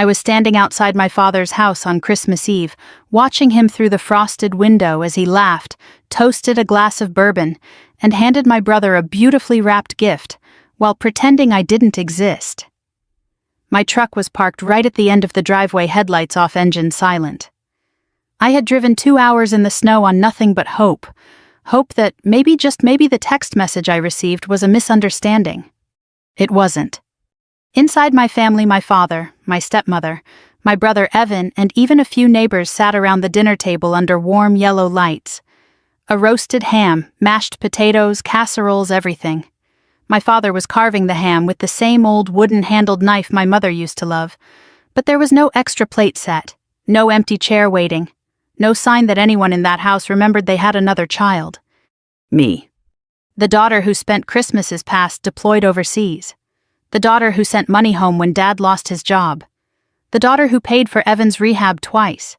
I was standing outside my father's house on Christmas Eve, watching him through the frosted window as he laughed, toasted a glass of bourbon, and handed my brother a beautifully wrapped gift, while pretending I didn't exist. My truck was parked right at the end of the driveway, headlights off, engine silent. I had driven 2 hours in the snow on nothing but hope. Hope that maybe, just maybe, the text message I received was a misunderstanding. It wasn't. Inside my family, my father, my stepmother, my brother Evan, and even a few neighbors sat around the dinner table under warm yellow lights. A roasted ham, mashed potatoes, casseroles, everything. My father was carving the ham with the same old wooden-handled knife my mother used to love, but there was no extra plate set, no empty chair waiting, no sign that anyone in that house remembered they had another child. Me. The daughter who spent Christmases past deployed overseas. The daughter who sent money home when Dad lost his job. The daughter who paid for Evan's rehab twice.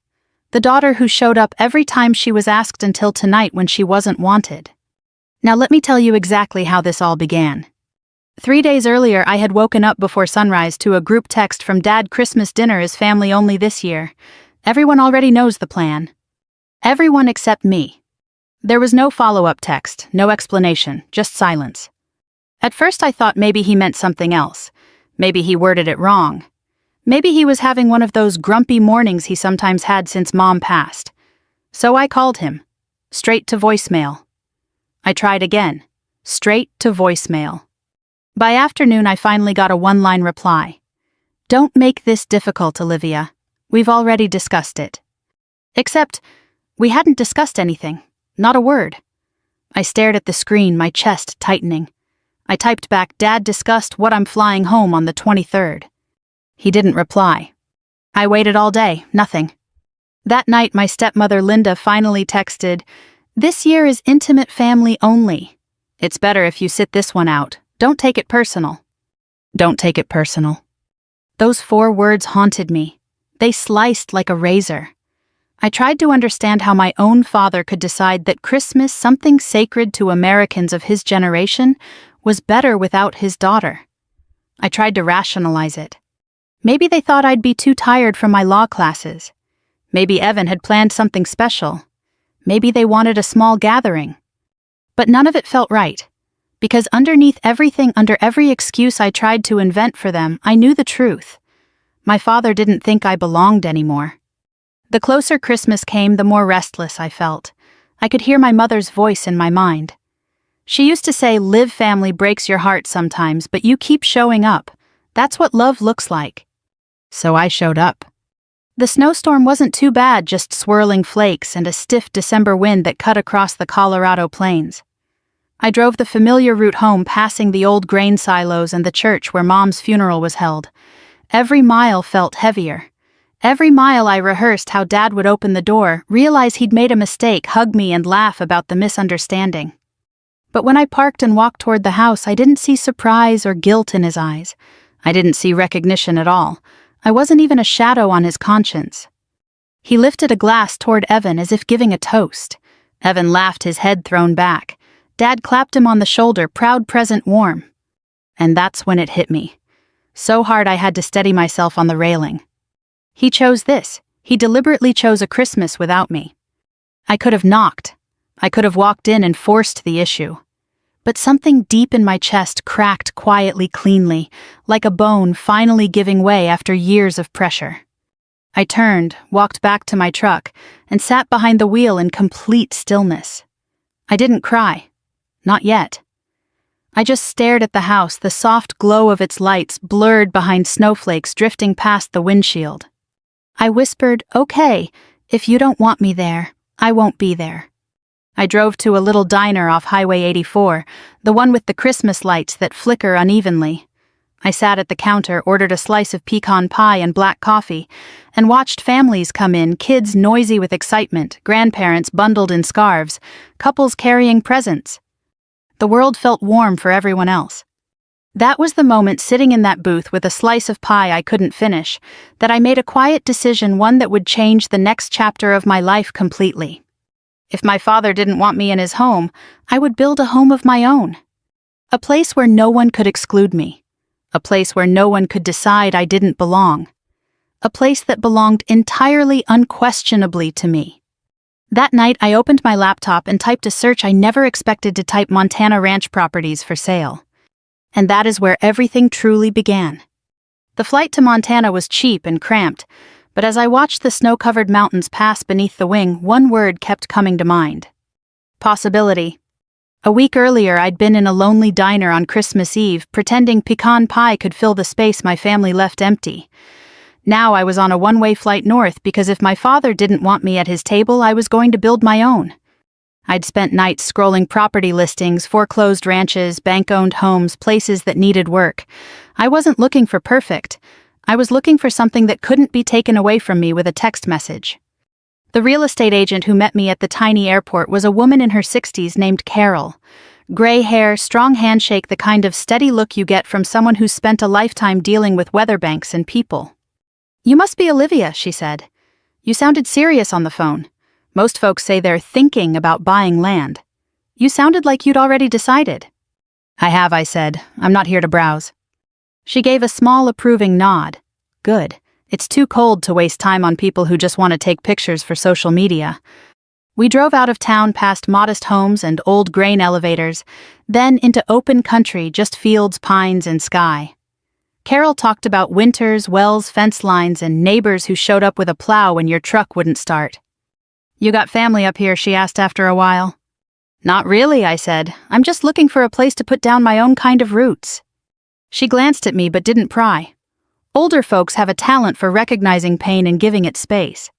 The daughter who showed up every time she was asked until tonight when she wasn't wanted. Now let me tell you exactly how this all began. 3 days earlier, I had woken up before sunrise to a group text from Dad: Christmas dinner is family only this year. Everyone already knows the plan. Everyone except me. There was no follow-up text, no explanation, just silence. At first I thought maybe he meant something else. Maybe he worded it wrong. Maybe he was having one of those grumpy mornings he sometimes had since Mom passed. So I called him. Straight to voicemail. I tried again. Straight to voicemail. By afternoon I finally got a one-line reply. Don't make this difficult, Olivia. We've already discussed it. Except, we hadn't discussed anything. Not a word. I stared at the screen, my chest tightening. I typed back, Dad discussed what I'm flying home on the 23rd. He didn't reply. I waited all day, nothing. That night my stepmother Linda finally texted, this year is intimate family only. It's better if you sit this one out. Don't take it personal. Don't take it personal. Those 4 words haunted me. They sliced like a razor. I tried to understand how my own father could decide that Christmas, something sacred to Americans of his generation, was better without his daughter. I tried to rationalize it. Maybe they thought I'd be too tired from my law classes. Maybe Evan had planned something special. Maybe they wanted a small gathering. But none of it felt right, because underneath everything, under every excuse I tried to invent for them, I knew the truth. My father didn't think I belonged anymore. The closer Christmas came, the more restless I felt. I could hear my mother's voice in my mind. She used to say, live family breaks your heart sometimes, but you keep showing up. That's what love looks like. So I showed up. The snowstorm wasn't too bad, just swirling flakes and a stiff December wind that cut across the Colorado plains. I drove the familiar route home, passing the old grain silos and the church where Mom's funeral was held. Every mile felt heavier. Every mile I rehearsed how Dad would open the door, realize he'd made a mistake, hug me and laugh about the misunderstanding. But when I parked and walked toward the house, I didn't see surprise or guilt in his eyes. I didn't see recognition at all. I wasn't even a shadow on his conscience. He lifted a glass toward Evan as if giving a toast. Evan laughed, his head thrown back. Dad clapped him on the shoulder, proud, present, warm. And that's when it hit me. So hard I had to steady myself on the railing. He chose this. He deliberately chose a Christmas without me. I could have knocked. I could have walked in and forced the issue. But something deep in my chest cracked quietly, cleanly, like a bone finally giving way after years of pressure. I turned, walked back to my truck, and sat behind the wheel in complete stillness. I didn't cry. Not yet. I just stared at the house, the soft glow of its lights blurred behind snowflakes drifting past the windshield. I whispered, okay, if you don't want me there, I won't be there. I drove to a little diner off Highway 84, the one with the Christmas lights that flicker unevenly. I sat at the counter, ordered a slice of pecan pie and black coffee, and watched families come in, kids noisy with excitement, grandparents bundled in scarves, couples carrying presents. The world felt warm for everyone else. That was the moment, sitting in that booth with a slice of pie I couldn't finish, that I made a quiet decision, one that would change the next chapter of my life completely. If my father didn't want me in his home, I would build a home of my own. A place where no one could exclude me. A place where no one could decide I didn't belong. a place that belonged entirely unquestionably to me. That night, I opened my laptop and typed a search I never expected to type: Montana ranch properties for sale. And that is where everything truly began. The flight to Montana was cheap and cramped, but as I watched the snow-covered mountains pass beneath the wing, one word kept coming to mind: possibility. A week earlier, I'd been in a lonely diner on Christmas Eve, pretending pecan pie could fill the space my family left empty. Now I was on a one-way flight north because if my father didn't want me at his table, I was going to build my own. I'd spent nights scrolling property listings, foreclosed ranches, bank-owned homes, places that needed work. I wasn't looking for perfect. I was looking for something that couldn't be taken away from me with a text message. The real estate agent who met me at the tiny airport was a woman in her 60s named Carol. Gray hair, strong handshake, the kind of steady look you get from someone who's spent a lifetime dealing with weather banks and people. "You must be Olivia," she said. "You sounded serious on the phone. Most folks say they're thinking about buying land. You sounded like you'd already decided." "I have," I said. "I'm not here to browse." She gave a small approving nod. "Good. It's too cold to waste time on people who just want to take pictures for social media." We drove out of town past modest homes and old grain elevators, then into open country, just fields, pines, and sky. Carol talked about winters, wells, fence lines, and neighbors who showed up with a plow when your truck wouldn't start. "You got family up here?" she asked after a while. "Not really," I said. "I'm just looking for a place to put down my own kind of roots." She glanced at me but didn't pry. Older folks have a talent for recognizing pain and giving it space.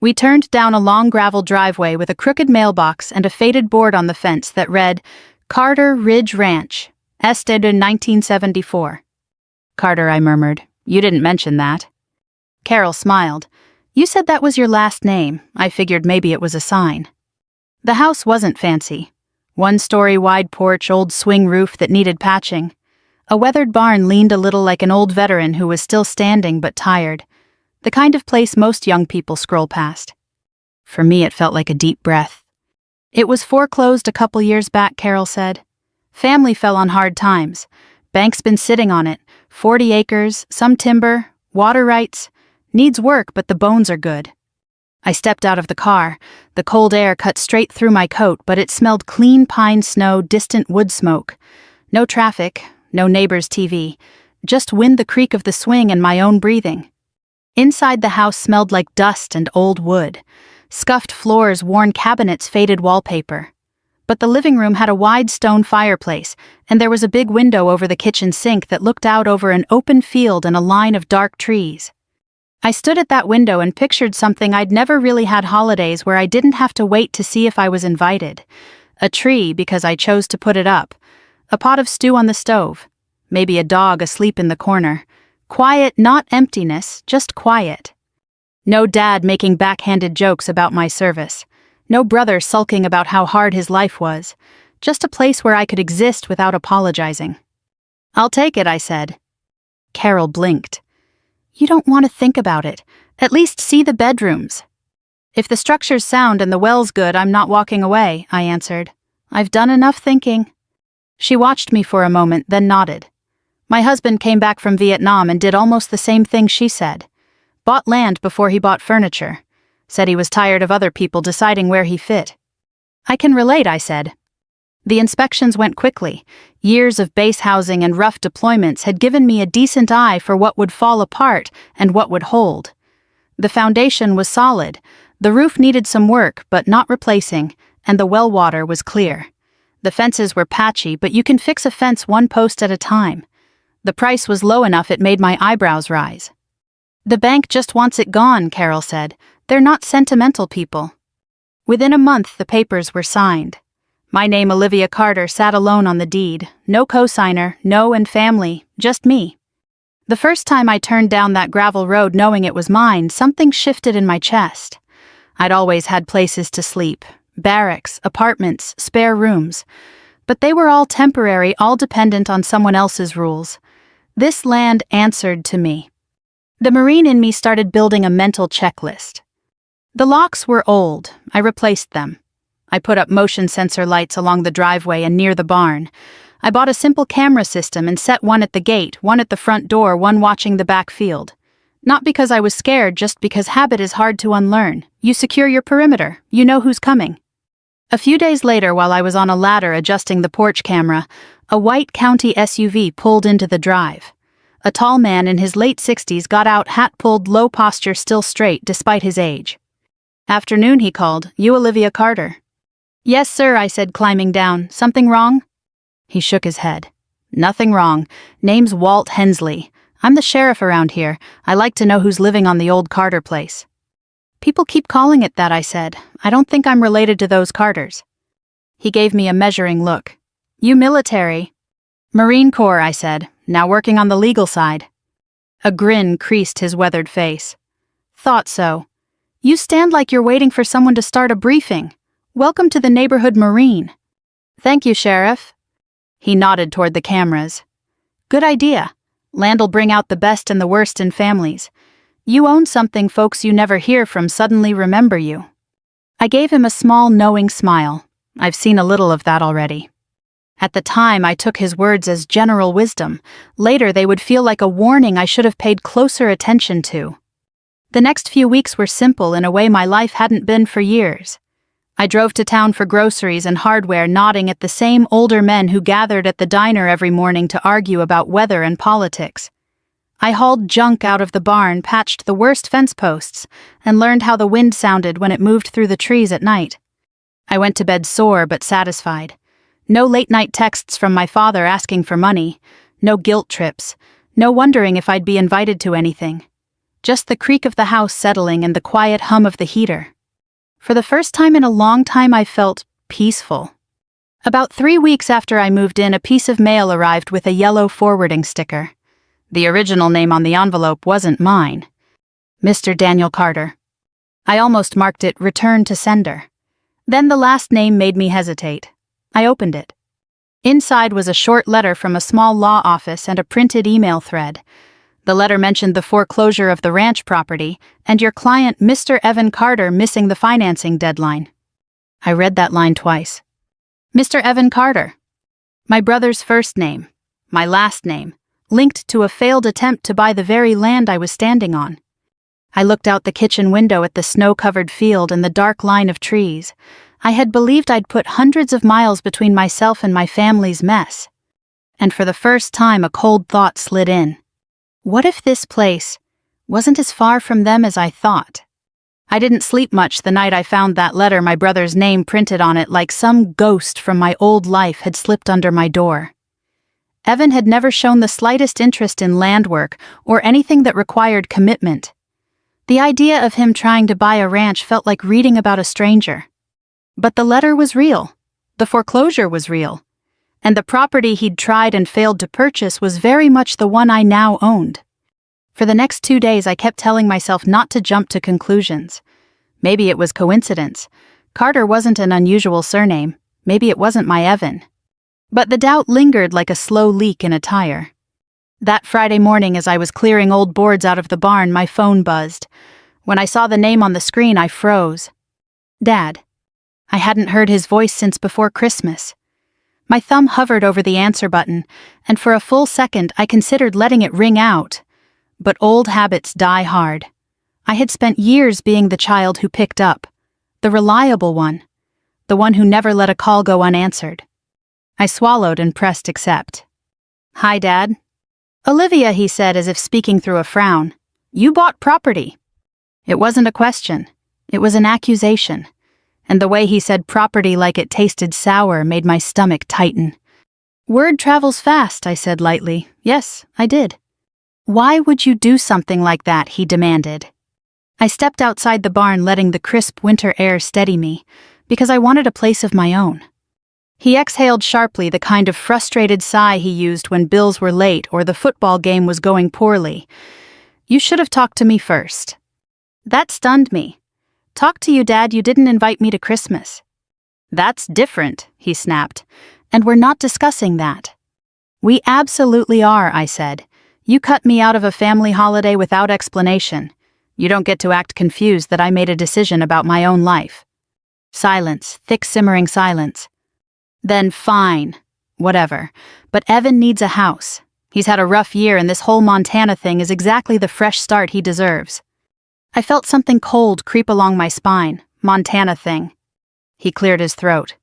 We turned down a long gravel driveway with a crooked mailbox and a faded board on the fence that read, "Carter Ridge Ranch, Ested in 1974. "Carter," I murmured. "You didn't mention that." Carol smiled. "You said that was your last name. I figured maybe it was a sign." The house wasn't fancy. One-story wide porch, old swing roof that needed patching. A weathered barn leaned a little like an old veteran who was still standing but tired. The kind of place most young people scroll past. For me, it felt like a deep breath. "It was foreclosed a couple years back," Carol said. "Family fell on hard times. Bank's been sitting on it. 40 acres, some timber, water rights. Needs work, but the bones are good." I stepped out of the car. The cold air cut straight through my coat, but it smelled clean pine snow, distant wood smoke. No traffic, no neighbor's TV, just wind, the creak of the swing, and my own breathing. Inside, the house smelled like dust and old wood. Scuffed floors, worn cabinets, faded wallpaper. But the living room had a wide stone fireplace, and there was a big window over the kitchen sink that looked out over an open field and a line of dark trees. I stood at that window and pictured something I'd never really had: holidays where I didn't have to wait to see if I was invited. A tree because I chose to put it up. A pot of stew on the stove. Maybe a dog asleep in the corner. Quiet, not emptiness, just quiet. No dad making backhanded jokes about my service. No brother sulking about how hard his life was. Just a place where I could exist without apologizing. "I'll take it," I said. Carol blinked. "You don't want to think about it. At least see the bedrooms." "If the structure's sound and the well's good, I'm not walking away," I answered. "I've done enough thinking." She watched me for a moment, then nodded. "My husband came back from Vietnam and did almost the same thing she said. Bought land before he bought furniture. Said he was tired of other people deciding where he fit." "I can relate," I said. The inspections went quickly. Years of base housing and rough deployments had given me a decent eye for what would fall apart and what would hold. The foundation was solid. The roof needed some work, but not replacing, and the well water was clear. The fences were patchy, but you can fix a fence one post at a time. The price was low enough it made my eyebrows rise. "The bank just wants it gone," Carol said. "They're not sentimental people." Within a month, the papers were signed. My name, Olivia Carter, sat alone on the deed. No cosigner, no and family, just me. The first time I turned down that gravel road knowing it was mine, something shifted in my chest. I'd always had places to sleep. Barracks, apartments, spare rooms. But they were all temporary, all dependent on someone else's rules. This land answered to me. The Marine in me started building a mental checklist. The locks were old. I replaced them. I put up motion sensor lights along the driveway and near the barn. I bought a simple camera system and set one at the gate, one at the front door, one watching the back field. Not because I was scared, just because habit is hard to unlearn. You secure your perimeter. You know who's coming. A few days later, while I was on a ladder adjusting the porch camera, a white county SUV pulled into the drive. A tall man in his late 60s got out, hat pulled, low posture, still straight despite his age. "Afternoon," he called. "You Olivia Carter?" "Yes, sir," I said, climbing down. "Something wrong?" He shook his head. "Nothing wrong. Name's Walt Hensley. I'm the sheriff around here. I like to know who's living on the old Carter place." "People keep calling it that," I said. "I don't think I'm related to those Carters." He gave me a measuring look. "You military?" "Marine Corps," I said, now working on the legal side. A grin creased his weathered face. "Thought so. You stand like you're waiting for someone to start a briefing. Welcome to the neighborhood Marine." "Thank you, Sheriff." He nodded toward the cameras. "Good idea. Land'll bring out the best and the worst in families. You own something folks you never hear from suddenly remember you." I gave him a small, knowing smile. I've seen a little of that already. At the time, I took his words as general wisdom. Later, they would feel like a warning I should have paid closer attention to. The next few weeks were simple in a way my life hadn't been for years. I drove to town for groceries and hardware, nodding at the same older men who gathered at the diner every morning to argue about weather and politics. I hauled junk out of the barn, patched the worst fence posts, and learned how the wind sounded when it moved through the trees at night. I went to bed sore but satisfied. No late-night texts from my father asking for money, no guilt trips, no wondering if I'd be invited to anything. Just the creak of the house settling and the quiet hum of the heater. For the first time in a long time, I felt peaceful. About 3 weeks after I moved in, a piece of mail arrived with a yellow forwarding sticker. The original name on the envelope wasn't mine. Mr. Daniel Carter. I almost marked it "Return to Sender." Then the last name made me hesitate. I opened it. Inside was a short letter from a small law office and a printed email thread. The letter mentioned the foreclosure of the ranch property and your client, Mr. Evan Carter, missing the financing deadline. I read that line twice. Mr. Evan Carter. My brother's first name, my last name, linked to a failed attempt to buy the very land I was standing on. I looked out the kitchen window at the snow-covered field and the dark line of trees. I had believed I'd put hundreds of miles between myself and my family's mess. And for the first time, a cold thought slid in. What if this place wasn't as far from them as I thought? I didn't sleep much the night I found that letter, my brother's name printed on it like some ghost from my old life had slipped under my door. Evan had never shown the slightest interest in land work or anything that required commitment. The idea of him trying to buy a ranch felt like reading about a stranger. But the letter was real. The foreclosure was real. And the property he'd tried and failed to purchase was very much the one I now owned. For the next 2 days, I kept telling myself not to jump to conclusions. Maybe it was coincidence. Carter wasn't an unusual surname. Maybe it wasn't my Evan. But the doubt lingered like a slow leak in a tire. That Friday morning, as I was clearing old boards out of the barn, my phone buzzed. When I saw the name on the screen, I froze. Dad. I hadn't heard his voice since before Christmas. My thumb hovered over the answer button, and for a full second I considered letting it ring out. But old habits die hard. I had spent years being the child who picked up, the reliable one, the one who never let a call go unanswered. I swallowed and pressed accept. "Hi, Dad." "Olivia," he said as if speaking through a frown. "You bought property." It wasn't a question. It was an accusation. And the way he said property like it tasted sour made my stomach tighten. "Word travels fast," I said lightly. "Yes, I did." "Why would you do something like that?" he demanded. I stepped outside the barn, letting the crisp winter air steady me, because I wanted a place of my own. He exhaled sharply, the kind of frustrated sigh he used when bills were late or the football game was going poorly. "You should have talked to me first." That stunned me. "Talk to you, Dad, you didn't invite me to Christmas." "That's different," he snapped, "and we're not discussing that." "We absolutely are," I said. "You cut me out of a family holiday without explanation. You don't get to act confused that I made a decision about my own life." Silence, thick simmering silence. "Then fine. Whatever. But Evan needs a house. He's had a rough year and this whole Montana thing is exactly the fresh start he deserves. I felt something cold creep along my spine. Montana thing. He cleared his throat.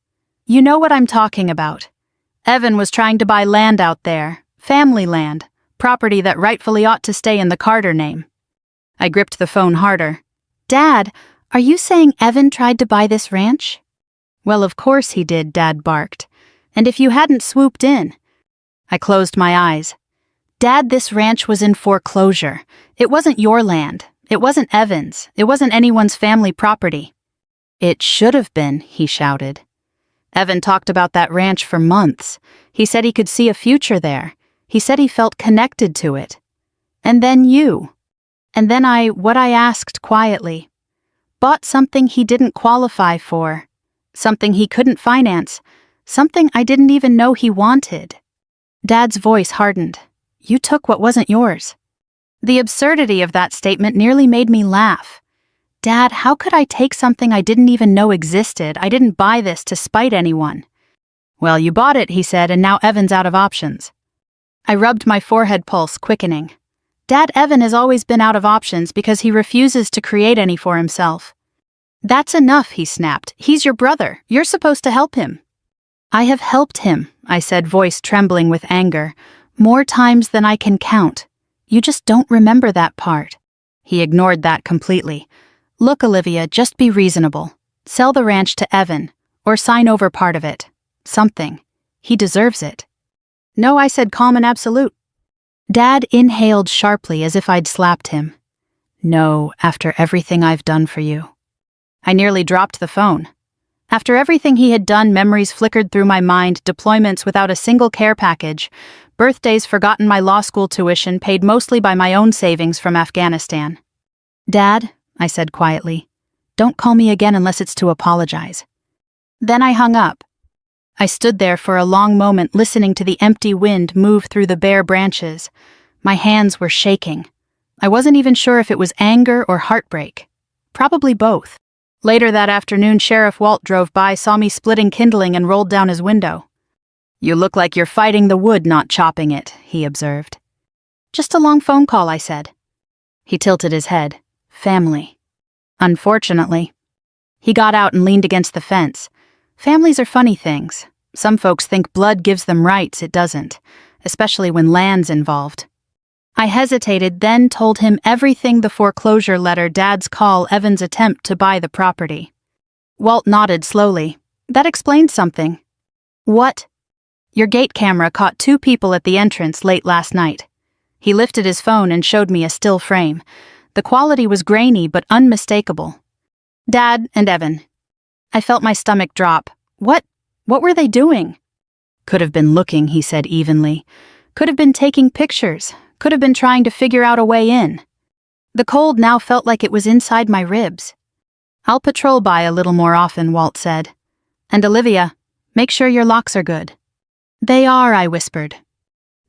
You know what I'm talking about. Evan was trying to buy land out there. Family land. Property that rightfully ought to stay in the Carter name. I gripped the phone harder. Dad, are you saying Evan tried to buy this ranch? Well, of course he did, Dad barked. And if you hadn't swooped in. I closed my eyes. Dad, this ranch was in foreclosure. It wasn't your land. It wasn't Evan's. It wasn't anyone's family property. It should have been, he shouted. Evan talked about that ranch for months. He said he could see a future there. He said he felt connected to it. And then you. And then what I asked quietly. Bought something he didn't qualify for. Something he couldn't finance. Something I didn't even know he wanted. Dad's voice hardened. You took what wasn't yours. The absurdity of that statement nearly made me laugh. Dad, how could I take something I didn't even know existed? I didn't buy this to spite anyone. Well, you bought it, he said, and now Evan's out of options. I rubbed my forehead pulse, quickening. Dad, Evan has always been out of options because he refuses to create any for himself. That's enough, he snapped. He's your brother. You're supposed to help him. I have helped him, I said, voice trembling with anger, more times than I can count. You just don't remember that part. He ignored that completely. Look, Olivia, just be reasonable. Sell the ranch to Evan, or sign over part of it. Something. He deserves it. No, I said, calm and absolute. Dad inhaled sharply as if I'd slapped him. No, after everything I've done for you. I nearly dropped the phone. After everything he had done, memories flickered through my mind, deployments without a single care package, birthdays forgotten, my law school tuition paid mostly by my own savings from Afghanistan. Dad, I said quietly, don't call me again unless it's to apologize. Then I hung up. I stood there for a long moment listening to the empty wind move through the bare branches. My hands were shaking. I wasn't even sure if it was anger or heartbreak. Probably both. Later that afternoon, Sheriff Walt drove by, saw me splitting kindling, and rolled down his window. You look like you're fighting the wood, not chopping it, he observed. Just a long phone call, I said. He tilted his head. Family. Unfortunately. He got out and leaned against the fence. Families are funny things. Some folks think blood gives them rights. It doesn't, especially when land's involved. I hesitated, then told him everything: the foreclosure letter, Dad's call, Evan's attempt to buy the property. Walt nodded slowly. That explained something. What? Your gate camera caught 2 people at the entrance late last night. He lifted his phone and showed me a still frame. The quality was grainy but unmistakable. Dad and Evan. I felt my stomach drop. What were they doing? Could have been looking, he said evenly. Could have been taking pictures. Could have been trying to figure out a way in. The cold now felt like it was inside my ribs. I'll patrol by a little more often, Walt said. And Olivia, make sure your locks are good. They are, I whispered.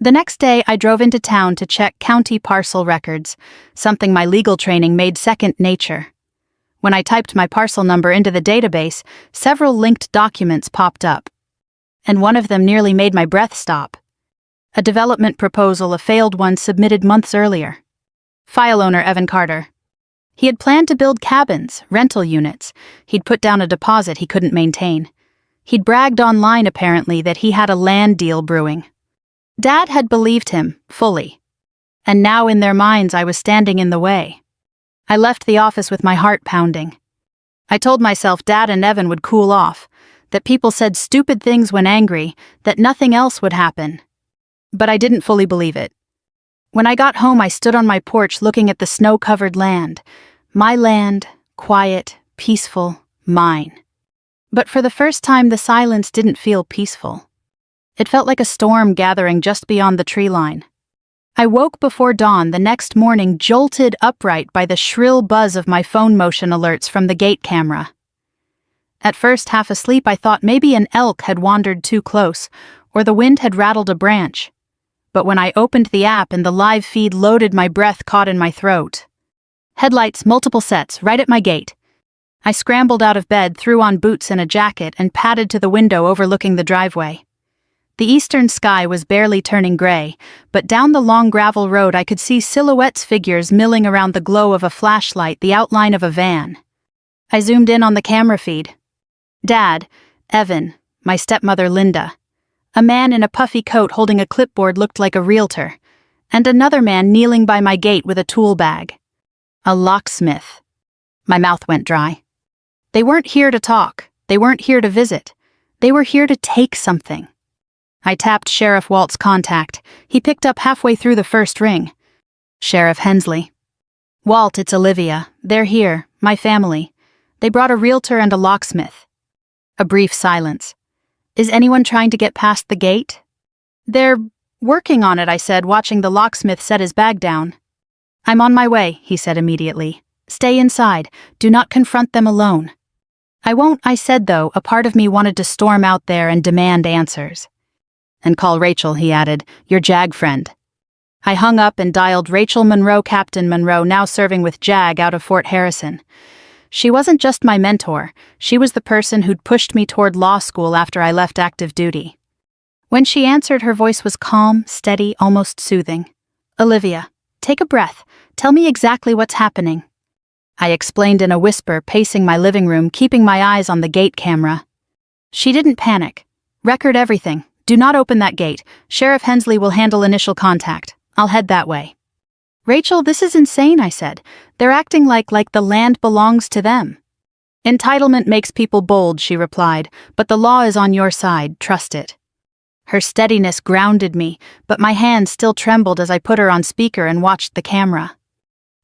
The next day, I drove into town to check county parcel records, something my legal training made second nature. When I typed my parcel number into the database, several linked documents popped up. And one of them nearly made my breath stop. A development proposal, a failed one submitted months earlier. File owner Evan Carter. He had planned to build cabins, rental units. He'd put down a deposit he couldn't maintain. He'd bragged online, apparently, that he had a land deal brewing. Dad had believed him, fully. And now in their minds I was standing in the way. I left the office with my heart pounding. I told myself Dad and Evan would cool off, that people said stupid things when angry, that nothing else would happen. But I didn't fully believe it. When I got home, I stood on my porch looking at the snow-covered land. My land, quiet, peaceful, mine. But for the first time, the silence didn't feel peaceful. It felt like a storm gathering just beyond the tree line. I woke before dawn the next morning, jolted upright by the shrill buzz of my phone motion alerts from the gate camera. At first, half asleep, I thought maybe an elk had wandered too close, or the wind had rattled a branch. But when I opened the app and the live feed loaded, my breath caught in my throat. Headlights, multiple sets, right at my gate. I scrambled out of bed, threw on boots and a jacket, and padded to the window overlooking the driveway. The eastern sky was barely turning gray, but down the long gravel road I could see silhouettes figures milling around the glow of a flashlight, the outline of a van. I zoomed in on the camera feed. Dad, Evan, my stepmother Linda. A man in a puffy coat holding a clipboard looked like a realtor, and another man kneeling by my gate with a tool bag. A locksmith. My mouth went dry. They weren't here to talk. They weren't here to visit. They were here to take something. I tapped Sheriff Walt's contact. He picked up halfway through the first ring. Sheriff Hensley. Walt, it's Olivia. They're here, my family. They brought a realtor and a locksmith. A brief silence. Is anyone trying to get past the gate? They're working on it, I said, watching the locksmith set his bag down. I'm on my way, he said immediately. Stay inside. Do not confront them alone. I won't, I said, though. A part of me wanted to storm out there and demand answers. And call Rachel, he added, your JAG friend. I hung up and dialed Rachel Monroe, Captain Monroe, now serving with JAG out of Fort Harrison. She wasn't just my mentor, she was the person who'd pushed me toward law school after I left active duty. When she answered, her voice was calm, steady, almost soothing. Olivia, take a breath. Tell me exactly what's happening. I explained in a whisper, pacing my living room, keeping my eyes on the gate camera. She didn't panic. Record everything. Do not open that gate. Sheriff Hensley will handle initial contact. I'll head that way. Rachel, this is insane, I said. They're acting like the land belongs to them. Entitlement makes people bold, she replied, but the law is on your side, trust it. Her steadiness grounded me, but my hands still trembled as I put her on speaker and watched the camera.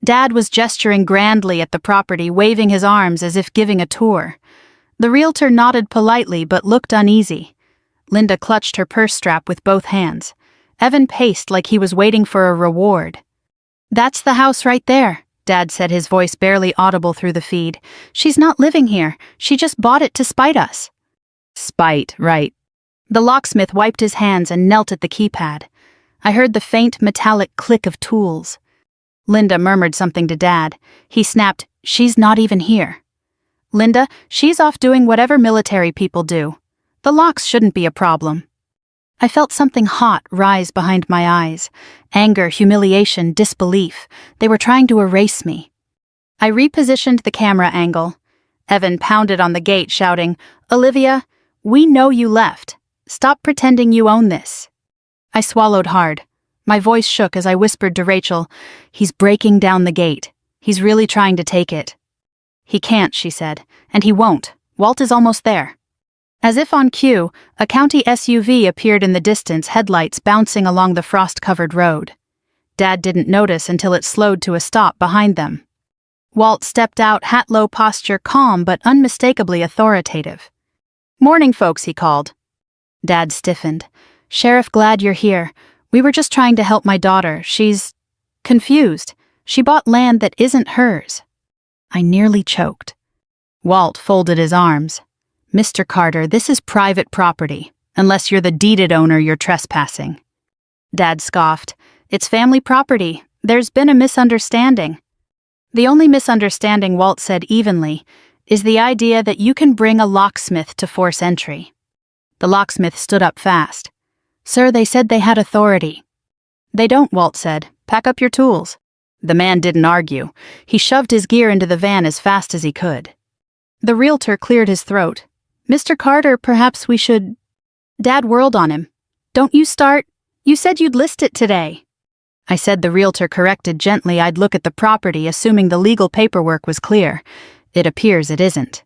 Dad was gesturing grandly at the property, waving his arms as if giving a tour. The realtor nodded politely but looked uneasy. Linda clutched her purse strap with both hands. Evan paced like he was waiting for a reward. That's the house right there, Dad said, his voice barely audible through the feed. She's not living here. She just bought it to spite us. Spite, right. The locksmith wiped his hands and knelt at the keypad. I heard the faint metallic click of tools. Linda murmured something to Dad. He snapped, she's not even here. Linda, she's off doing whatever military people do. The locks shouldn't be a problem. I felt something hot rise behind my eyes. Anger, humiliation, disbelief. They were trying to erase me. I repositioned the camera angle. Evan pounded on the gate, shouting, Olivia, we know you left. Stop pretending you own this. I swallowed hard. My voice shook as I whispered to Rachel, he's breaking down the gate. He's really trying to take it. He can't, she said, and he won't. Walt is almost there. As if on cue, a county SUV appeared in the distance, headlights bouncing along the frost-covered road. Dad didn't notice until it slowed to a stop behind them. Walt stepped out, hat-low posture, calm but unmistakably authoritative. Morning, folks, he called. Dad stiffened. Sheriff, glad you're here. We were just trying to help my daughter. She's confused. She bought land that isn't hers. I nearly choked. Walt folded his arms. Mr. Carter, this is private property. Unless you're the deeded owner, you're trespassing. Dad scoffed. It's family property. There's been a misunderstanding. The only misunderstanding, Walt said evenly, is the idea that you can bring a locksmith to force entry. The locksmith stood up fast. Sir, they said they had authority. They don't, Walt said. Pack up your tools. The man didn't argue. He shoved his gear into the van as fast as he could. The realtor cleared his throat. Mr. Carter, perhaps we should... Dad whirled on him. Don't you start? You said you'd list it today. I said. The realtor corrected gently. I'd look at the property, assuming the legal paperwork was clear. It appears it isn't.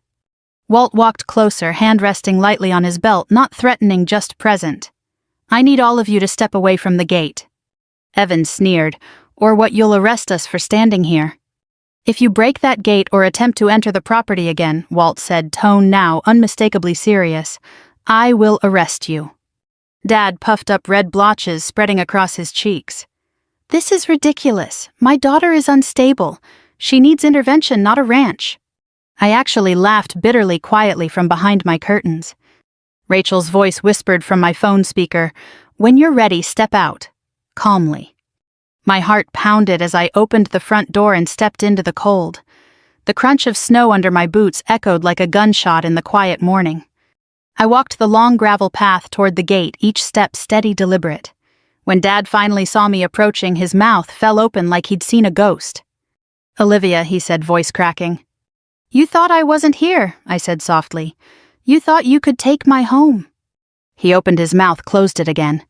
Walt walked closer, hand resting lightly on his belt, not threatening, just present. I need all of you to step away from the gate. Evan sneered. Or what, you'll arrest us for standing here. If you break that gate or attempt to enter the property again, Walt said, tone now unmistakably serious, I will arrest you. Dad puffed up red blotches spreading across his cheeks. This is ridiculous. My daughter is unstable. She needs intervention, not a ranch. I actually laughed bitterly quietly from behind my curtains. Rachel's voice whispered from my phone speaker, when you're ready, step out. Calmly. My heart pounded as I opened the front door and stepped into the cold. The crunch of snow under my boots echoed like a gunshot in the quiet morning. I walked the long gravel path toward the gate, each step steady, deliberate. When Dad finally saw me approaching, his mouth fell open like he'd seen a ghost. "Olivia," he said, voice cracking. "You thought I wasn't here," I said softly. "You thought you could take my home." He opened his mouth, closed it again.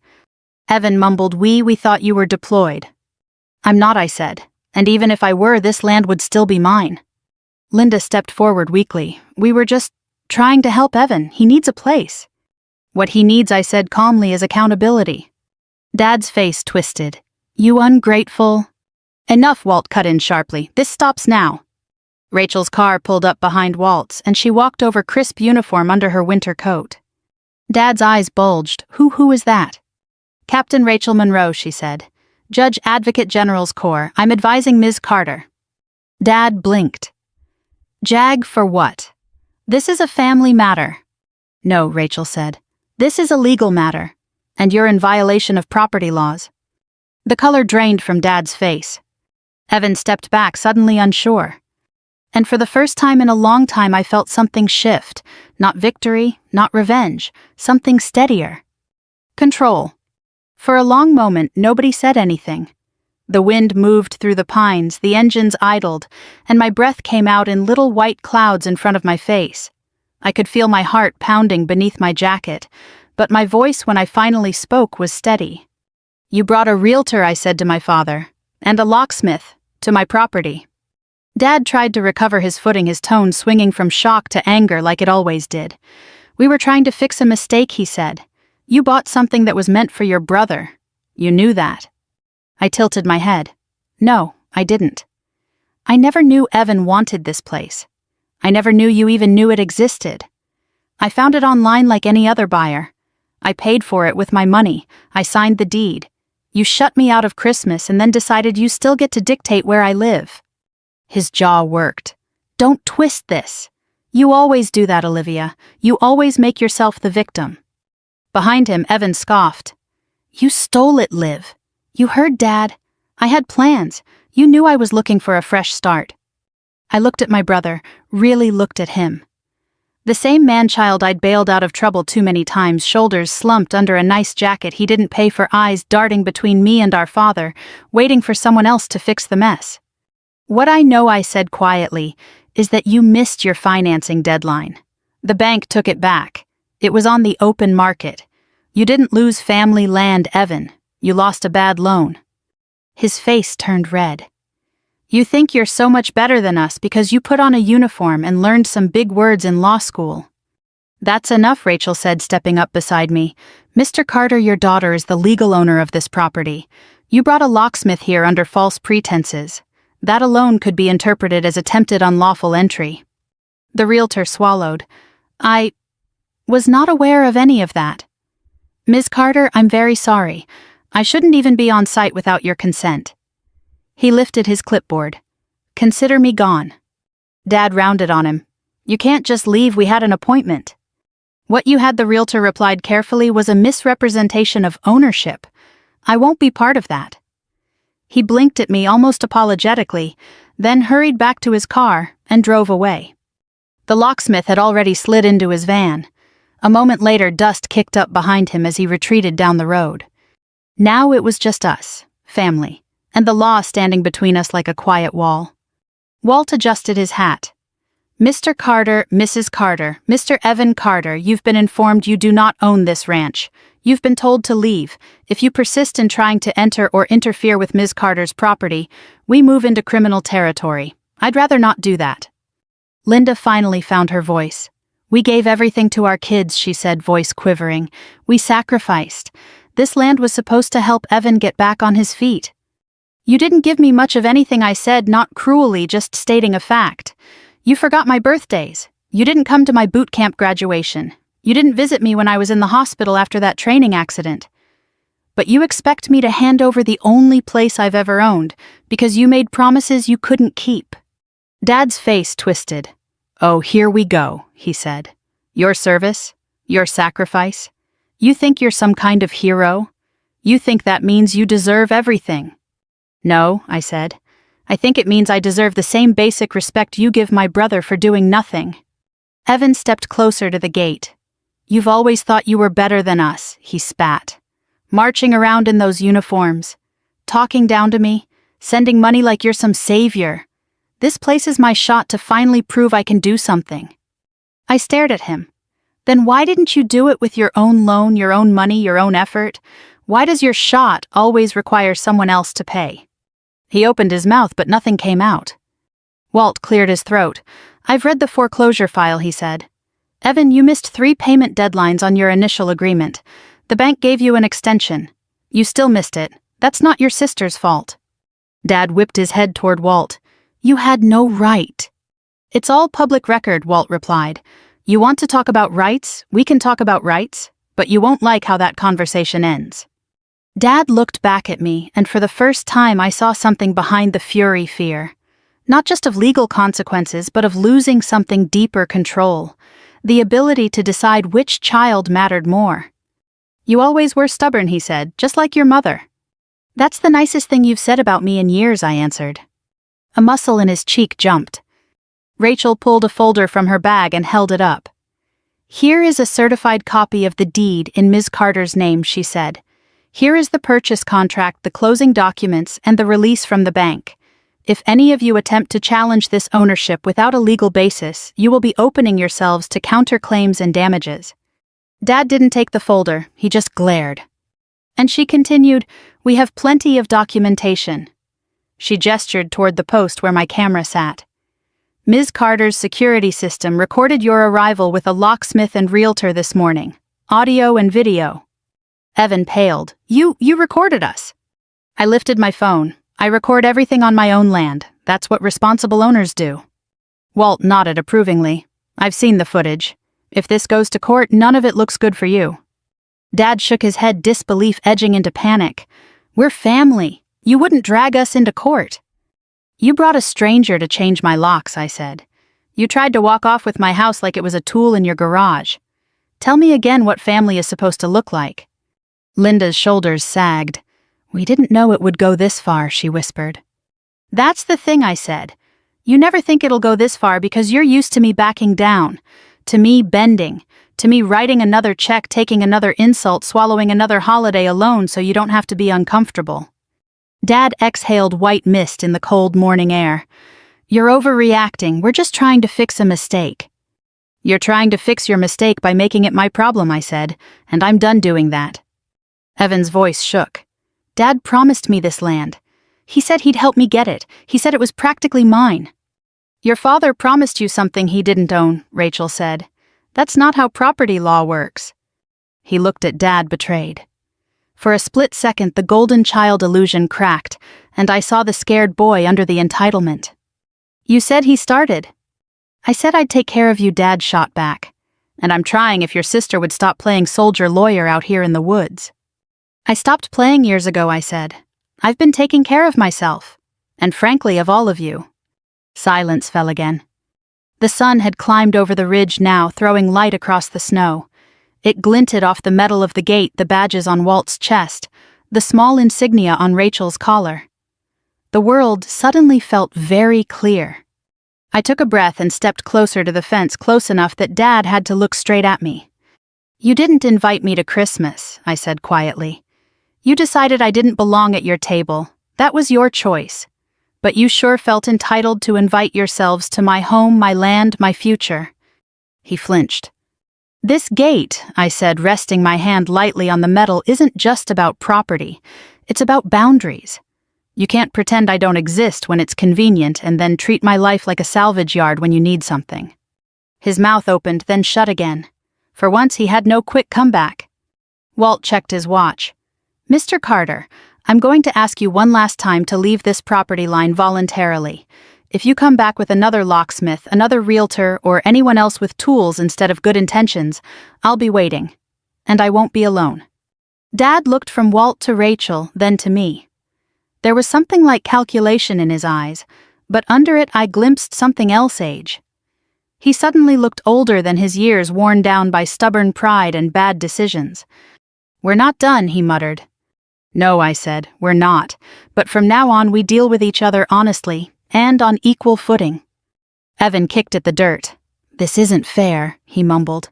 Evan mumbled, We thought you were deployed." "I'm not," I said, "and even if I were, this land would still be mine." Linda stepped forward weakly. "We were just trying to help Evan. He needs a place." "What he needs," I said calmly, "is accountability." Dad's face twisted. "You ungrateful—" "Enough," Walt cut in sharply. "This stops now." Rachel's car pulled up behind Walt's, and she walked over crisp uniform under her winter coat. Dad's eyes bulged. Who is that?" "Captain Rachel Monroe," she said. "Judge Advocate General's Corps. I'm advising Ms. Carter." Dad blinked. "JAG for what? This is a family matter." "No," Rachel said. "This is a legal matter, and you're in violation of property laws." The color drained from Dad's face. Evan stepped back, suddenly unsure. And for the first time in a long time I felt something shift. Not victory, not revenge, something steadier. Control. For a long moment, nobody said anything. The wind moved through the pines, the engines idled, and my breath came out in little white clouds in front of my face. I could feel my heart pounding beneath my jacket, but my voice when I finally spoke was steady. "You brought a realtor," I said to my father, "and a locksmith, to my property." Dad tried to recover his footing, his tone swinging from shock to anger like it always did. "We were trying to fix a mistake," he said. "You bought something that was meant for your brother. You knew that." I tilted my head. "No, I didn't. I never knew Evan wanted this place. I never knew you even knew it existed. I found it online like any other buyer. I paid for it with my money. I signed the deed. You shut me out of Christmas and then decided you still get to dictate where I live." His jaw worked. "Don't twist this. You always do that, Olivia. You always make yourself the victim." Behind him, Evan scoffed. "You stole it, Liv. You heard Dad. I had plans. You knew I was looking for a fresh start." I looked at my brother, really looked at him. The same man-child I'd bailed out of trouble too many times, shoulders slumped under a nice jacket he didn't pay for, eyes darting between me and our father, waiting for someone else to fix the mess. "What I know," I said quietly, "is that you missed your financing deadline. The bank took it back. It was on the open market. You didn't lose family land, Evan. You lost a bad loan." His face turned red. "You think you're so much better than us because you put on a uniform and learned some big words in law school." "That's enough," Rachel said, stepping up beside me. "Mr. Carter, your daughter is the legal owner of this property. You brought a locksmith here under false pretenses. That alone could be interpreted as attempted unlawful entry." The realtor swallowed. "I was not aware of any of that. Ms. Carter, I'm very sorry. I shouldn't even be on site without your consent." He lifted his clipboard. "Consider me gone." Dad rounded on him. "You can't just leave, we had an appointment." "What you had," the realtor replied carefully, "was a misrepresentation of ownership. I won't be part of that." He blinked at me almost apologetically, then hurried back to his car and drove away. The locksmith had already slid into his van. A moment later, dust kicked up behind him as he retreated down the road. Now it was just us, family, and the law standing between us like a quiet wall. Walt adjusted his hat. "Mr. Carter, Mrs. Carter, Mr. Evan Carter, you've been informed you do not own this ranch. You've been told to leave. If you persist in trying to enter or interfere with Ms. Carter's property, we move into criminal territory. I'd rather not do that." Linda finally found her voice. "We gave everything to our kids," she said, voice quivering. "We sacrificed. This land was supposed to help Evan get back on his feet." "You didn't give me much of anything," I said, not cruelly, just stating a fact. "You forgot my birthdays. You didn't come to my boot camp graduation. You didn't visit me when I was in the hospital after that training accident. But you expect me to hand over the only place I've ever owned because you made promises you couldn't keep." Dad's face twisted. "Oh, here we go," he said. "Your service? Your sacrifice? You think you're some kind of hero? You think that means you deserve everything?" "No," I said. "I think it means I deserve the same basic respect you give my brother for doing nothing." Evan stepped closer to the gate. You've always thought you were better than us, he spat. Marching around in those uniforms, talking down to me, sending money like you're some savior. This place is my shot to finally prove I can do something. I stared at him. Then why didn't you do it with your own loan, your own money, your own effort? Why does your shot always require someone else to pay? He opened his mouth, but nothing came out. Walt cleared his throat. I've read the foreclosure file, he said. Evan, you missed 3 payment deadlines on your initial agreement. The bank gave you an extension. You still missed it. That's not your sister's fault. Dad whipped his head toward Walt. You had no right. It's all public record, Walt replied. You want to talk about rights? We can talk about rights, but you won't like how that conversation ends. Dad looked back at me, and for the first time I saw something behind the fury fear. Not just of legal consequences, but of losing something deeper: control. The ability to decide which child mattered more. You always were stubborn, he said, just like your mother. That's the nicest thing you've said about me in years, I answered. A muscle in his cheek jumped. Rachel pulled a folder from her bag and held it up. Here is a certified copy of the deed in Ms. Carter's name, she said. Here is the purchase contract, the closing documents, and the release from the bank. If any of you attempt to challenge this ownership without a legal basis, you will be opening yourselves to counterclaims and damages. Dad didn't take the folder, he just glared. And she continued, we have plenty of documentation. She gestured toward the post where my camera sat. Ms. Carter's security system recorded your arrival with a locksmith and realtor this morning. Audio and video. Evan paled. You recorded us. I lifted my phone. I record everything on my own land. That's what responsible owners do. Walt nodded approvingly. I've seen the footage. If this goes to court, none of it looks good for you. Dad shook his head, disbelief edging into panic. We're family. You wouldn't drag us into court. You brought a stranger to change my locks, I said. You tried to walk off with my house like it was a tool in your garage. Tell me again what family is supposed to look like. Linda's shoulders sagged. We didn't know it would go this far, she whispered. That's the thing, I said. You never think it'll go this far because you're used to me backing down, to me bending, to me writing another check, taking another insult, swallowing another holiday alone so you don't have to be uncomfortable. Dad exhaled white mist in the cold morning air. You're overreacting. We're just trying to fix a mistake. You're trying to fix your mistake by making it my problem, I said, and I'm done doing that. Evan's voice shook. Dad promised me this land. He said he'd help me get it. He said it was practically mine. Your father promised you something he didn't own, Rachel said. That's not how property law works. He looked at Dad, betrayed. For a split second, the golden child illusion cracked, and I saw the scared boy under the entitlement. You said he started. I said I'd take care of you, Dad shot back. And I'm trying if your sister would stop playing soldier lawyer out here in the woods. I stopped playing years ago, I said. I've been taking care of myself. And frankly, of all of you. Silence fell again. The sun had climbed over the ridge now, throwing light across the snow. It glinted off the metal of the gate, the badges on Walt's chest, the small insignia on Rachel's collar. The world suddenly felt very clear. I took a breath and stepped closer to the fence, close enough that Dad had to look straight at me. You didn't invite me to Christmas, I said quietly. You decided I didn't belong at your table. That was your choice. But you sure felt entitled to invite yourselves to my home, my land, my future. He flinched. This gate, I said, resting my hand lightly on the metal, isn't just about property. It's about boundaries. You can't pretend I don't exist when it's convenient and then treat my life like a salvage yard when you need something. His mouth opened, then shut again. For once, he had no quick comeback. Walt checked his watch. Mr. Carter, I'm going to ask you one last time to leave this property line voluntarily. If you come back with another locksmith, another realtor, or anyone else with tools instead of good intentions, I'll be waiting. And I won't be alone. Dad looked from Walt to Rachel, then to me. There was something like calculation in his eyes, but under it I glimpsed something else: age. He suddenly looked older than his years, worn down by stubborn pride and bad decisions. We're not done, he muttered. No, I said, we're not, but from now on we deal with each other honestly, and on equal footing. Evan kicked at the dirt. This isn't fair, he mumbled.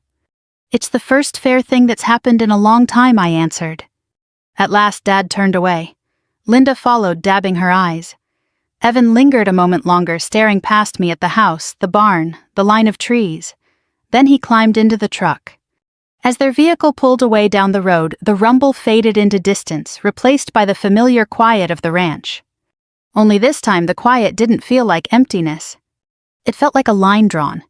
It's the first fair thing that's happened in a long time, I answered. At last Dad turned away. Linda followed, dabbing her eyes. Evan lingered a moment longer, staring past me at the house, the barn, the line of trees. Then he climbed into the truck. As their vehicle pulled away down the road, the rumble faded into distance, replaced by the familiar quiet of the ranch. Only this time the quiet didn't feel like emptiness. It felt like a line drawn.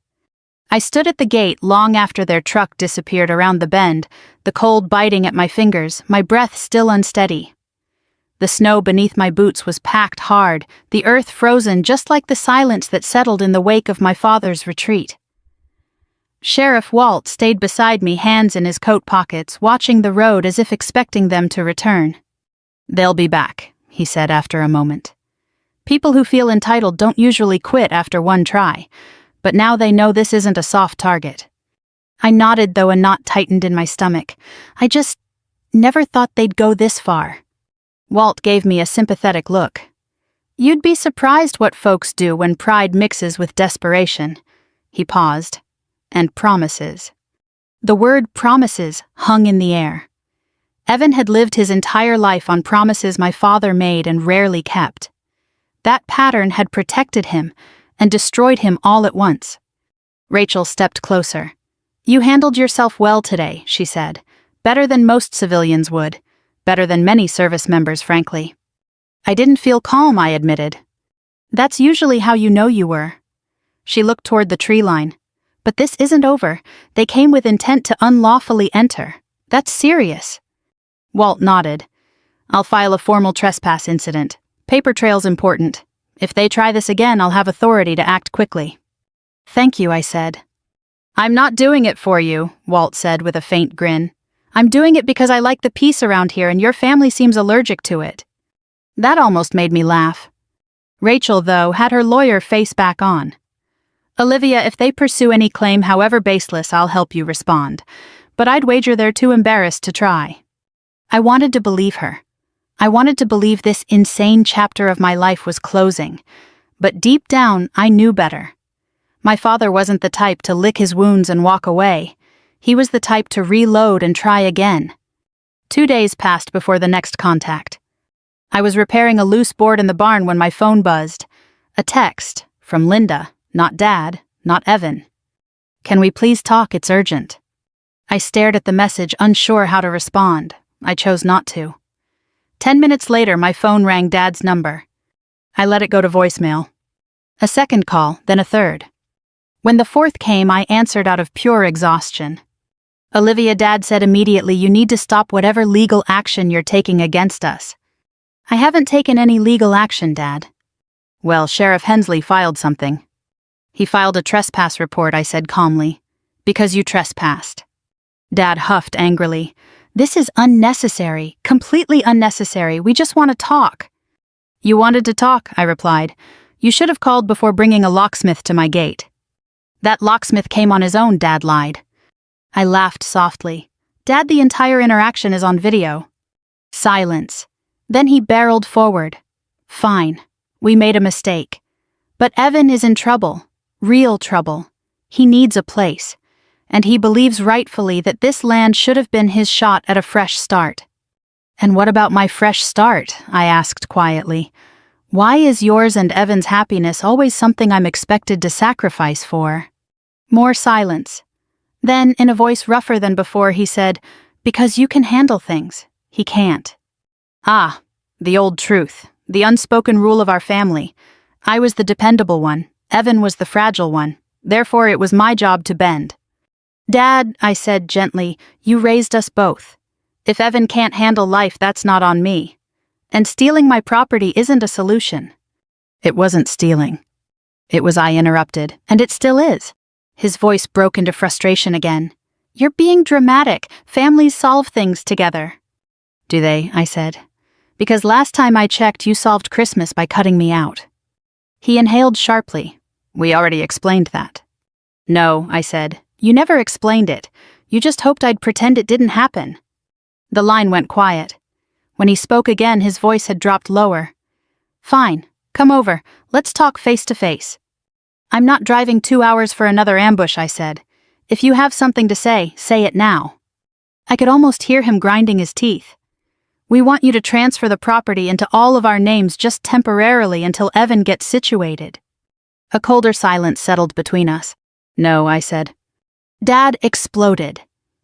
I stood at the gate long after their truck disappeared around the bend, the cold biting at my fingers, my breath still unsteady. The snow beneath my boots was packed hard, the earth frozen just like the silence that settled in the wake of my father's retreat. Sheriff Walt stayed beside me, hands in his coat pockets, watching the road as if expecting them to return. "They'll be back," he said after a moment. People who feel entitled don't usually quit after one try, but now they know this isn't a soft target. I nodded, though a knot tightened in my stomach. I just never thought they'd go this far. Walt gave me a sympathetic look. "You'd be surprised what folks do when pride mixes with desperation." He paused. "And promises." The word promises hung in the air. Evan had lived his entire life on promises my father made and rarely kept. That pattern had protected him and destroyed him all at once. Rachel stepped closer. "You handled yourself well today," she said. "Better than most civilians would. Better than many service members, frankly." "I didn't feel calm," I admitted. "That's usually how you know you were." She looked toward the tree line. "But this isn't over. They came with intent to unlawfully enter. That's serious." Walt nodded. "I'll file a formal trespass incident. Paper trail's important. If they try this again, I'll have authority to act quickly." "Thank you," I said. "I'm not doing it for you," Walt said with a faint grin. "I'm doing it because I like the peace around here and your family seems allergic to it." That almost made me laugh. Rachel, though, had her lawyer face back on. "Olivia, if they pursue any claim, however baseless, I'll help you respond. But I'd wager they're too embarrassed to try." I wanted to believe her. I wanted to believe this insane chapter of my life was closing. But deep down, I knew better. My father wasn't the type to lick his wounds and walk away. He was the type to reload and try again. 2 days passed before the next contact. I was repairing a loose board in the barn when my phone buzzed. A text from Linda, not Dad, not Evan. "Can we please talk? It's urgent." I stared at the message, unsure how to respond. I chose not to. 10 minutes later, my phone rang, Dad's number. I let it go to voicemail. A second call, then a third. When the fourth came, I answered out of pure exhaustion. "Olivia," Dad said immediately, "you need to stop whatever legal action you're taking against us." "I haven't taken any legal action, Dad." "Well, Sheriff Hensley filed something." "He filed a trespass report," I said calmly. "Because you trespassed." Dad huffed angrily. "This is unnecessary, completely unnecessary. We just want to talk." "You wanted to talk," I replied. "You should have called before bringing a locksmith to my gate." "That locksmith came on his own," Dad lied. I laughed softly. "Dad, the entire interaction is on video." Silence. Then he barreled forward. "Fine. We made a mistake. But Evan is in trouble. Real trouble. He needs a place. And he believes rightfully that this land should have been his shot at a fresh start." "And what about my fresh start?" I asked quietly. "Why is yours and Evan's happiness always something I'm expected to sacrifice for?" More silence. Then, in a voice rougher than before, he said, "Because you can handle things. He can't." Ah, the old truth, the unspoken rule of our family. I was the dependable one. Evan was the fragile one. Therefore, it was my job to bend. "Dad," I said gently, "you raised us both. If Evan can't handle life, that's not on me. And stealing my property isn't a solution." "It wasn't stealing. It was," I interrupted, "and it still is." His voice broke into frustration again. "You're being dramatic. Families solve things together." "Do they?" I said. "Because last time I checked, you solved Christmas by cutting me out." He inhaled sharply. "We already explained that." "No," I said. "You never explained it. You just hoped I'd pretend it didn't happen." The line went quiet. When he spoke again, his voice had dropped lower. "Fine. Come over. Let's talk face to face." "I'm not driving 2 hours for another ambush," I said. If you have something to say it now." I could almost hear him grinding his teeth. "We want you to transfer the property into all of our names just temporarily until Evan gets situated." A colder silence settled between us. "No," I said. Dad exploded.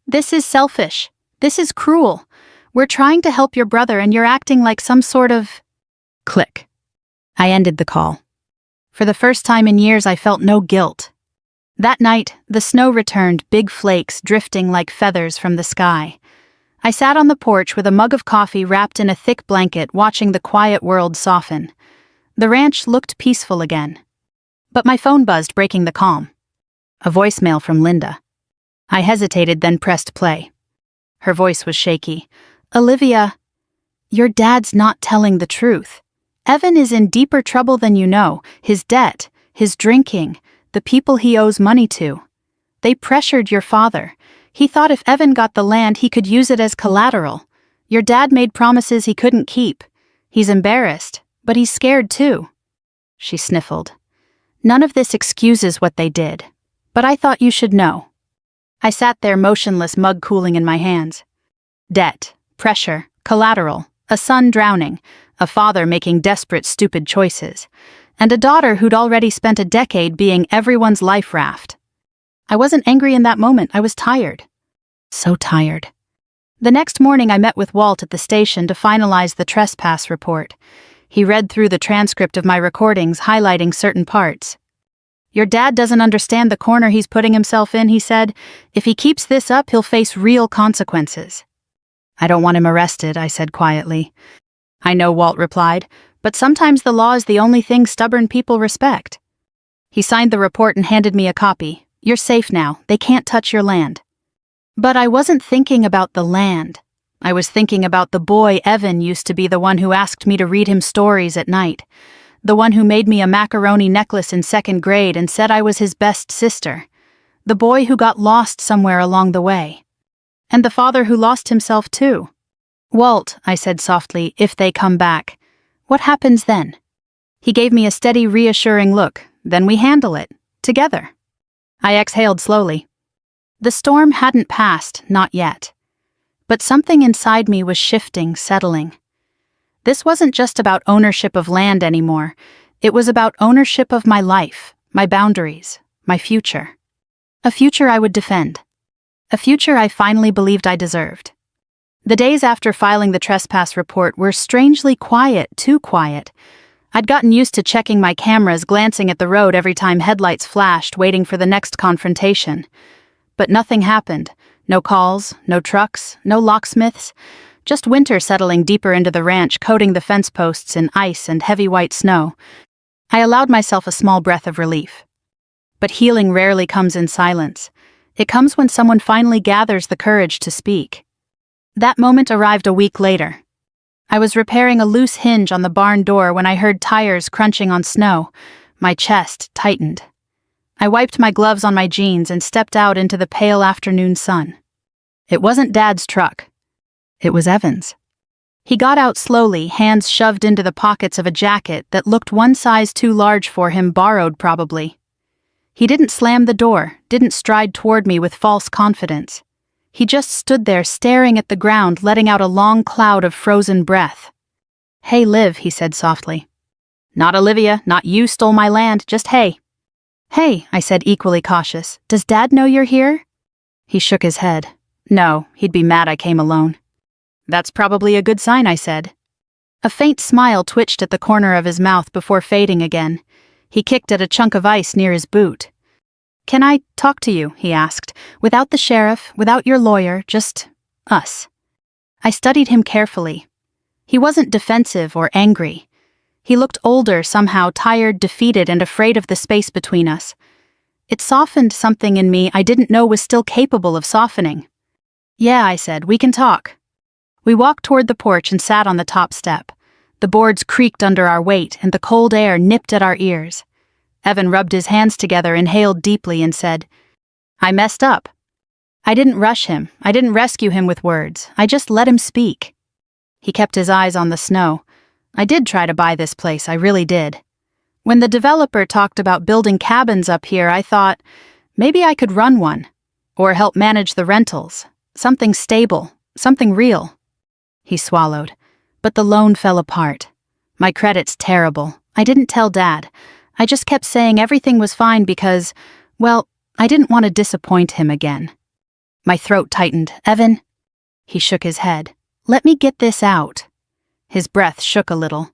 "This is selfish. This is cruel. We're trying to help your brother and you're acting like some sort of—" Click. I ended the call. For the first time in years, I felt no guilt. That night, the snow returned, big flakes drifting like feathers from the sky. I sat on the porch with a mug of coffee wrapped in a thick blanket, watching the quiet world soften. The ranch looked peaceful again. But my phone buzzed, breaking the calm. A voicemail from Linda. I hesitated, then pressed play. Her voice was shaky. "Olivia, your dad's not telling the truth. Evan is in deeper trouble than you know. His debt, his drinking, the people he owes money to. They pressured your father. He thought if Evan got the land, he could use it as collateral. Your dad made promises he couldn't keep. He's embarrassed, but he's scared too." She sniffled. "None of this excuses what they did, but I thought you should know." I sat there motionless, mug cooling in my hands. Debt, pressure, collateral, a son drowning, a father making desperate, stupid choices, and a daughter who'd already spent a decade being everyone's life raft. I wasn't angry in that moment, I was tired. So tired. The next morning I met with Walt at the station to finalize the trespass report. He read through the transcript of my recordings, highlighting certain parts. "Your dad doesn't understand the corner he's putting himself in," he said. "If he keeps this up, he'll face real consequences." "I don't want him arrested," I said quietly. "I know," Walt replied, "but sometimes the law is the only thing stubborn people respect." He signed the report and handed me a copy. "You're safe now. They can't touch your land." But I wasn't thinking about the land. I was thinking about the boy Evan used to be, the one who asked me to read him stories at night. The one who made me a macaroni necklace in 2nd grade and said I was his best sister. The boy who got lost somewhere along the way. And the father who lost himself too. "Walt," I said softly, "if they come back, what happens then?" He gave me a steady, reassuring look. "Then we handle it. Together." I exhaled slowly. The storm hadn't passed, not yet. But something inside me was shifting, settling. This wasn't just about ownership of land anymore. It was about ownership of my life, my boundaries, my future. A future I would defend. A future I finally believed I deserved. The days after filing the trespass report were strangely quiet, too quiet. I'd gotten used to checking my cameras, glancing at the road every time headlights flashed, waiting for the next confrontation. But nothing happened. No calls, no trucks, no locksmiths. Just winter settling deeper into the ranch, coating the fence posts in ice and heavy white snow. I allowed myself a small breath of relief. But healing rarely comes in silence. It comes when someone finally gathers the courage to speak. That moment arrived a week later. I was repairing a loose hinge on the barn door when I heard tires crunching on snow. My chest tightened. I wiped my gloves on my jeans and stepped out into the pale afternoon sun. It wasn't Dad's truck. It was Evan's. He got out slowly, hands shoved into the pockets of a jacket that looked one size too large for him, borrowed probably. He didn't slam the door, didn't stride toward me with false confidence. He just stood there staring at the ground, letting out a long cloud of frozen breath. "Hey, Liv," he said softly. "Not Olivia, not you stole my land, just hey." "Hey," I said, equally cautious. "Does Dad know you're here?" He shook his head. "No, he'd be mad I came alone." "That's probably a good sign," I said. A faint smile twitched at the corner of his mouth before fading again. He kicked at a chunk of ice near his boot. "Can I talk to you?" he asked. "Without the sheriff, without your lawyer, just us." I studied him carefully. He wasn't defensive or angry. He looked older, somehow tired, defeated, and afraid of the space between us. It softened something in me I didn't know was still capable of softening. "Yeah," I said, "we can talk." We walked toward the porch and sat on the top step. The boards creaked under our weight, and the cold air nipped at our ears. Evan rubbed his hands together, inhaled deeply, and said, "I messed up." I didn't rush him. I didn't rescue him with words. I just let him speak. He kept his eyes on the snow. "I did try to buy this place, I really did. When the developer talked about building cabins up here, I thought, maybe I could run one. or help manage the rentals. Something stable, something real. He swallowed. But the loan fell apart. My credit's terrible. I didn't tell Dad. I just kept saying everything was fine because, well, I didn't want to disappoint him again. My throat tightened. Evan? He shook his head. Let me get this out. His breath shook a little.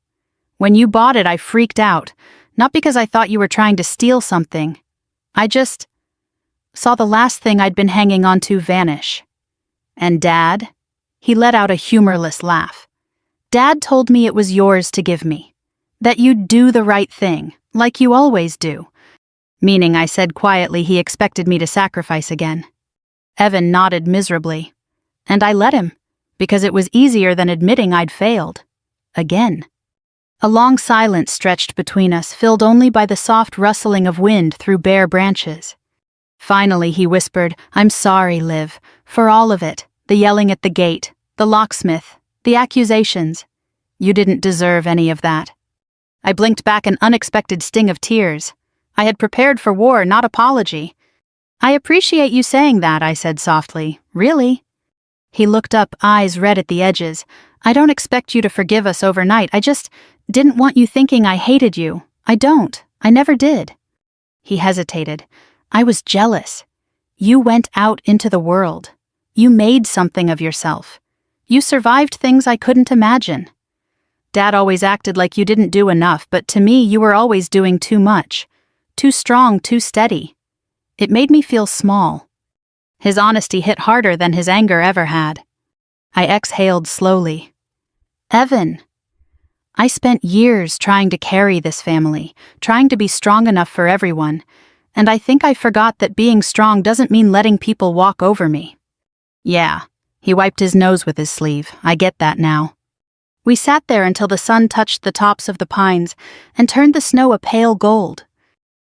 When you bought it, I freaked out. Not because I thought you were trying to steal something. I just saw the last thing I'd been hanging on to vanish. And Dad? He let out a humorless laugh. Dad told me it was yours to give me. That you'd do the right thing, like you always do. Meaning, I said quietly, he expected me to sacrifice again. Evan nodded miserably. And I let him, because it was easier than admitting I'd failed. Again. A long silence stretched between us, filled only by the soft rustling of wind through bare branches. Finally, he whispered, I'm sorry, Liv, for all of it. The yelling at the gate, the locksmith, the accusations. You didn't deserve any of that. I blinked back an unexpected sting of tears. I had prepared for war, not apology. I appreciate you saying that, I said softly. Really? He looked up, eyes red at the edges. I don't expect you to forgive us overnight. I just didn't want you thinking I hated you. I don't. I never did. He hesitated. I was jealous. You went out into the world. You made something of yourself. You survived things I couldn't imagine. Dad always acted like you didn't do enough, but to me you were always doing too much. Too strong, too steady. It made me feel small. His honesty hit harder than his anger ever had. I exhaled slowly. Evan. I spent years trying to carry this family, trying to be strong enough for everyone, and I think I forgot that being strong doesn't mean letting people walk over me. Yeah, he wiped his nose with his sleeve. I get that now. We sat there until the sun touched the tops of the pines and turned the snow a pale gold.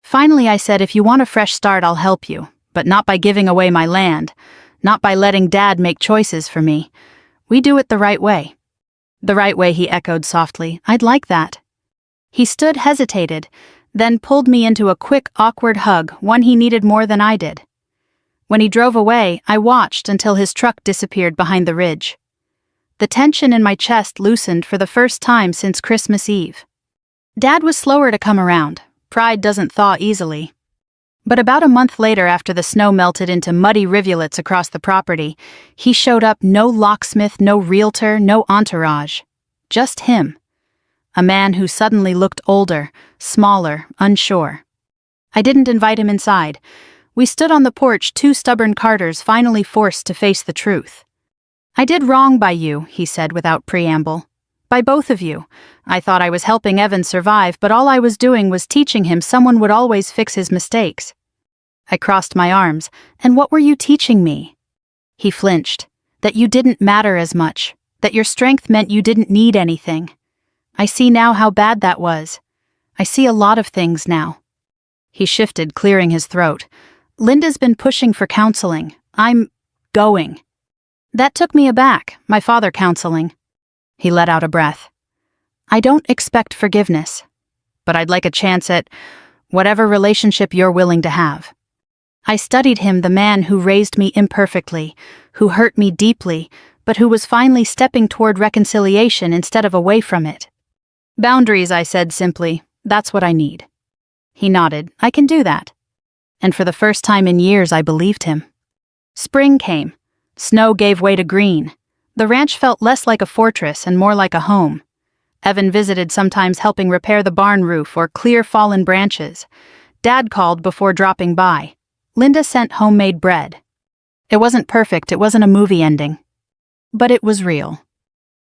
Finally, I said, if you want a fresh start, I'll help you, but not by giving away my land, not by letting Dad make choices for me. We do it the right way. The right way, he echoed softly. I'd like that. He stood, hesitated, then pulled me into a quick, awkward hug, one he needed more than I did. When he drove away, I watched until his truck disappeared behind the ridge. The tension in my chest loosened for the first time since Christmas Eve. Dad was slower to come around. Pride doesn't thaw easily. But about a month later, after the snow melted into muddy rivulets across the property, he showed up, no locksmith, no realtor, no entourage. Just him. A man who suddenly looked older, smaller, unsure. I didn't invite him inside. We stood on the porch, two stubborn Carters finally forced to face the truth. I did wrong by you, he said without preamble. By both of you. I thought I was helping Evan survive, but all I was doing was teaching him someone would always fix his mistakes. I crossed my arms. And what were you teaching me? He flinched. That you didn't matter as much. That your strength meant you didn't need anything. I see now how bad that was. I see a lot of things now. He shifted, clearing his throat. Linda's been pushing for counseling. I'm going. That took me aback, my father counseling. He let out a breath. I don't expect forgiveness, but I'd like a chance at whatever relationship you're willing to have. I studied him, the man who raised me imperfectly, who hurt me deeply, but who was finally stepping toward reconciliation instead of away from it. Boundaries, I said simply. That's what I need. He nodded. I can do that. And for the first time in years, I believed him. Spring came. Snow gave way to green. The ranch felt less like a fortress and more like a home. Evan visited, sometimes helping repair the barn roof or clear fallen branches. Dad called before dropping by. Linda sent homemade bread. It wasn't perfect, it wasn't a movie ending. But it was real.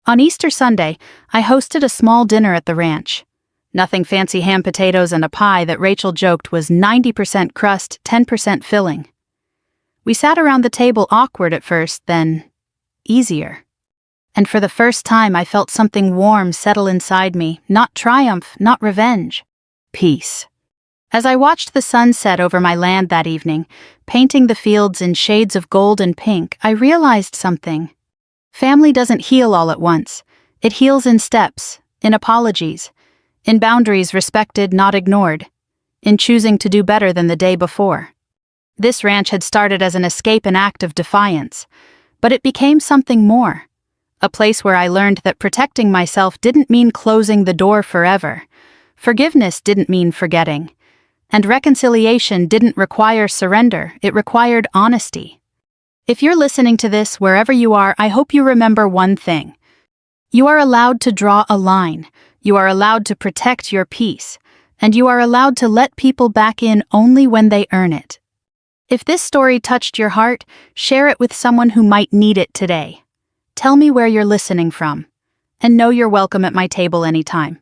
On Easter Sunday, I hosted a small dinner at the ranch. Nothing fancy, ham, potatoes, and a pie that Rachel joked was 90% crust, 10% filling. We sat around the table, awkward at first, then easier. And for the first time I felt something warm settle inside me, not triumph, not revenge. Peace. As I watched the sun set over my land that evening, painting the fields in shades of gold and pink, I realized something. Family doesn't heal all at once. It heals in steps, in apologies, in boundaries respected, not ignored, in choosing to do better than the day before. This ranch had started as an escape and act of defiance, but it became something more. A place where I learned that protecting myself didn't mean closing the door forever. Forgiveness didn't mean forgetting. And reconciliation didn't require surrender, it required honesty. If you're listening to this wherever you are, I hope you remember one thing. You are allowed to draw a line, you are allowed to protect your peace, and you are allowed to let people back in only when they earn it. If this story touched your heart, share it with someone who might need it today. Tell me where you're listening from, and know you're welcome at my table anytime.